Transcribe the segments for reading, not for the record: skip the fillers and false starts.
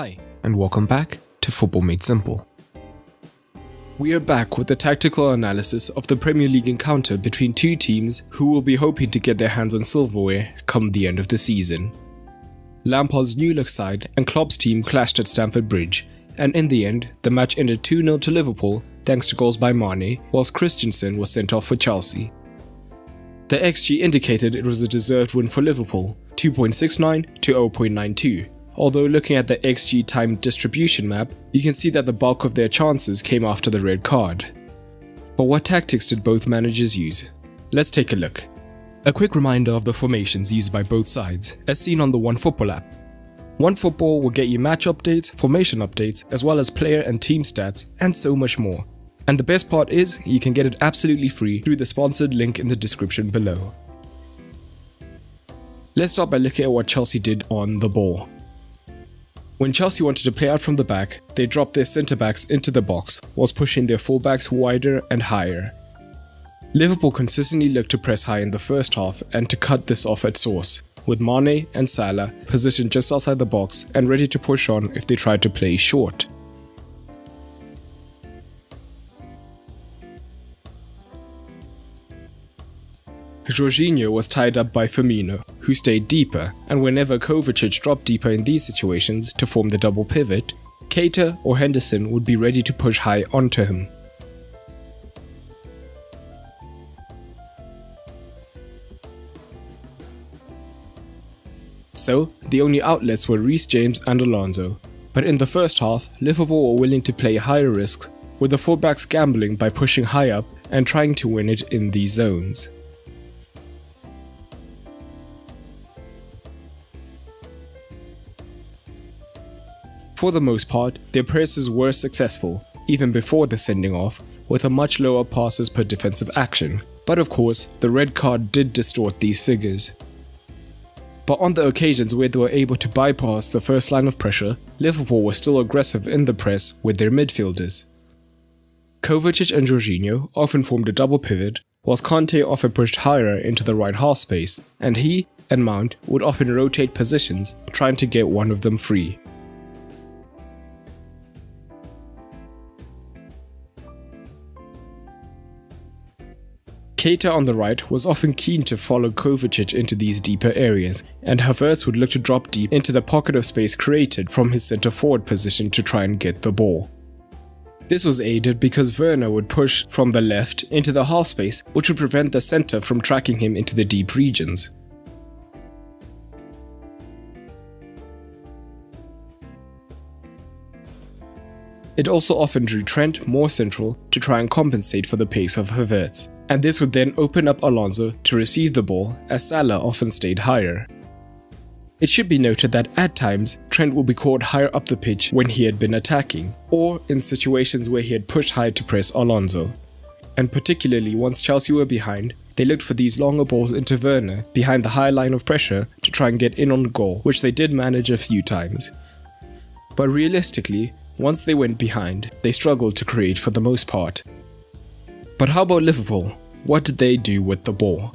Hi, and welcome back to Football Made Simple. We are back with the tactical analysis of the Premier League encounter between two teams who will be hoping to get their hands on silverware come the end of the season. Lampard's New Look side and Klopp's team clashed at Stamford Bridge, and in the end, the match ended 2-0 to Liverpool thanks to goals by Mane, whilst Christensen was sent off for Chelsea. The XG indicated it was a deserved win for Liverpool, 2.69 to 0.92. Although looking at the XG time distribution map, you can see that the bulk of their chances came after the red card. But what tactics did both managers use? Let's take a look. A quick reminder of the formations used by both sides, as seen on the OneFootball app. OneFootball will get you match updates, formation updates, as well as player and team stats, and so much more. And the best part is, you can get it absolutely free through the sponsored link in the description below. Let's start by looking at what Chelsea did on the ball. When Chelsea wanted to play out from the back, they dropped their centre-backs into the box, whilst pushing their full-backs wider and higher. Liverpool consistently looked to press high in the first half and to cut this off at source, with Mane and Salah positioned just outside the box and ready to push on if they tried to play short. Jorginho was tied up by Firmino, who stayed deeper, and whenever Kovacic dropped deeper in these situations to form the double pivot, Keita or Henderson would be ready to push high onto him. So, the only outlets were Reece James and Alonso, but in the first half, Liverpool were willing to play higher risks, with the fullbacks gambling by pushing high up and trying to win it in these zones. For the most part, their presses were successful, even before the sending off, with a much lower passes per defensive action, but of course, the red card did distort these figures. But on the occasions where they were able to bypass the first line of pressure, Liverpool were still aggressive in the press with their midfielders. Kovacic and Jorginho often formed a double pivot, whilst Kanté often pushed higher into the right half space, and he and Mount would often rotate positions, trying to get one of them free. Keita on the right was often keen to follow Kovacic into these deeper areas, and Havertz would look to drop deep into the pocket of space created from his centre-forward position to try and get the ball. This was aided because Werner would push from the left into the half space, which would prevent the centre from tracking him into the deep regions. It also often drew Trent more central to try and compensate for the pace of Havertz, and this would then open up Alonso to receive the ball as Salah often stayed higher. It should be noted that at times, Trent would be caught higher up the pitch when he had been attacking, or in situations where he had pushed high to press Alonso. And particularly once Chelsea were behind, they looked for these longer balls into Werner behind the high line of pressure to try and get in on goal, which they did manage a few times. But realistically, once they went behind, they struggled to create for the most part. But how about Liverpool? What did they do with the ball?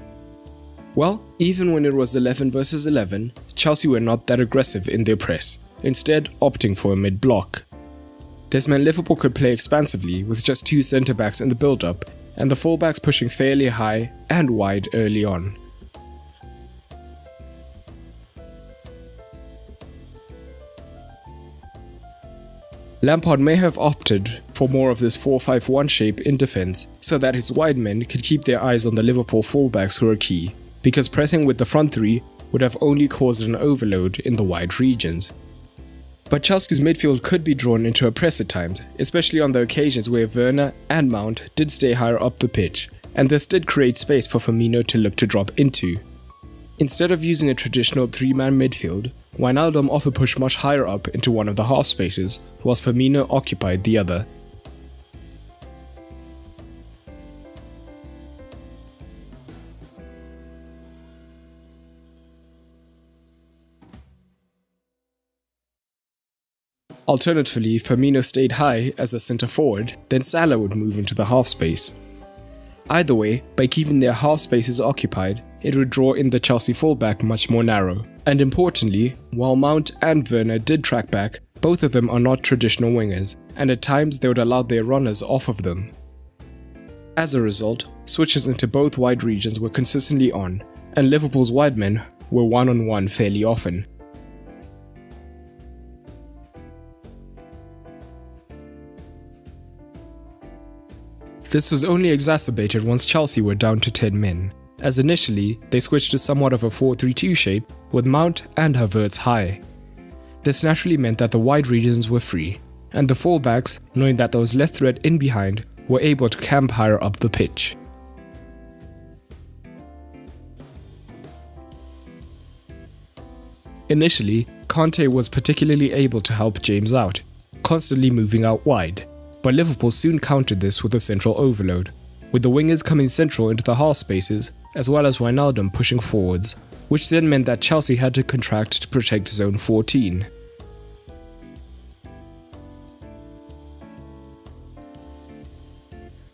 Well, even when it was 11 versus 11, Chelsea were not that aggressive in their press, instead opting for a mid-block. This meant Liverpool could play expansively with just two centre-backs in the build-up, and the full-backs pushing fairly high and wide early on. Lampard may have opted for more of this 4-5-1 shape in defence so that his wide men could keep their eyes on the Liverpool fullbacks who are key, because pressing with the front three would have only caused an overload in the wide regions. But Chelsea's midfield could be drawn into a press at times, especially on the occasions where Werner and Mount did stay higher up the pitch, and this did create space for Firmino to look to drop into. Instead of using a traditional three-man midfield, Wijnaldum often pushed much higher up into one of the half spaces, whilst Firmino occupied the other. Alternatively, Firmino stayed high as a centre-forward, then Salah would move into the half space. Either way, by keeping their half spaces occupied, it would draw in the Chelsea fullback much more narrow. And importantly, while Mount and Werner did track back, Both of them are not traditional wingers, and at times they would allow their runners off of them. As a result, switches into both wide regions were consistently on, and Liverpool's wide men were one-on-one fairly often. This was only exacerbated once Chelsea were down to 10 men, as initially they switched to somewhat of a 4-3-2 shape with Mount and Havertz high. This naturally meant that the wide regions were free, and the fullbacks, knowing that there was less threat in behind, were able to camp higher up the pitch. Initially, Conte was particularly able to help James out, constantly moving out wide, but Liverpool soon countered this with a central overload, with the wingers coming central into the half spaces as well as Wijnaldum pushing forwards, which then meant that Chelsea had to contract to protect zone 14.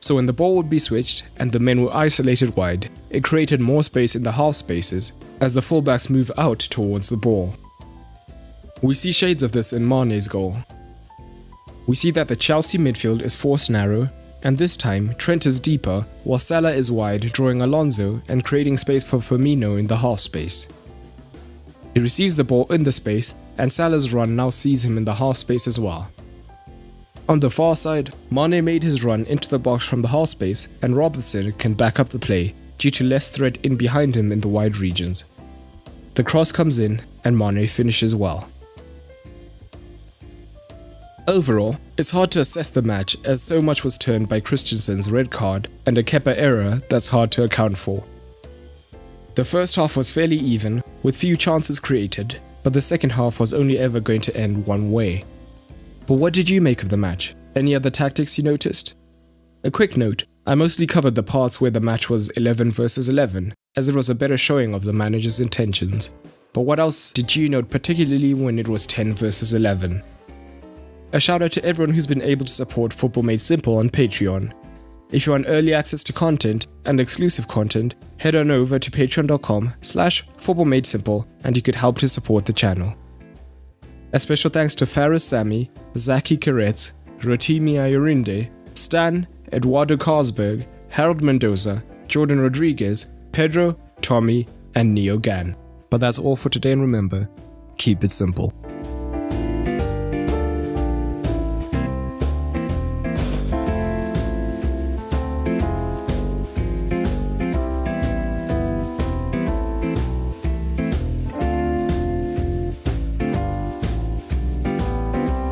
So when the ball would be switched and the men were isolated wide, it created more space in the half spaces as the fullbacks move out towards the ball. We see shades of this in Mane's goal. We see that the Chelsea midfield is forced narrow, and this time Trent is deeper while Salah is wide, drawing Alonso and creating space for Firmino in the half space. He receives the ball in the space, and Salah's run now sees him in the half space as well. On the far side, Mane made his run into the box from the half space, and Robertson can back up the play due to less threat in behind him in the wide regions. The cross comes in, and Mane finishes well. Overall, it's hard to assess the match as so much was turned by Christensen's red card and a Kepa error that's hard to account for. The first half was fairly even, with few chances created, but the second half was only ever going to end one way. But what did you make of the match? Any other tactics you noticed? A quick note, I mostly covered the parts where the match was 11 versus 11, as it was a better showing of the manager's intentions. But what else did you note, particularly when it was 10 versus 11? A shout out to everyone who's been able to support Football Made Simple on Patreon. If you want early access to content and exclusive content, head on over to patreon.com/footballmadesimple and you could help to support the channel. A special thanks to Faris Sami, Zaki Karetz, Rotimi Ayorinde, Stan, Eduardo Carlsberg, Harold Mendoza, Jordan Rodriguez, Pedro, Tommy, and Neo Gan. But that's all for today, and remember, keep it simple.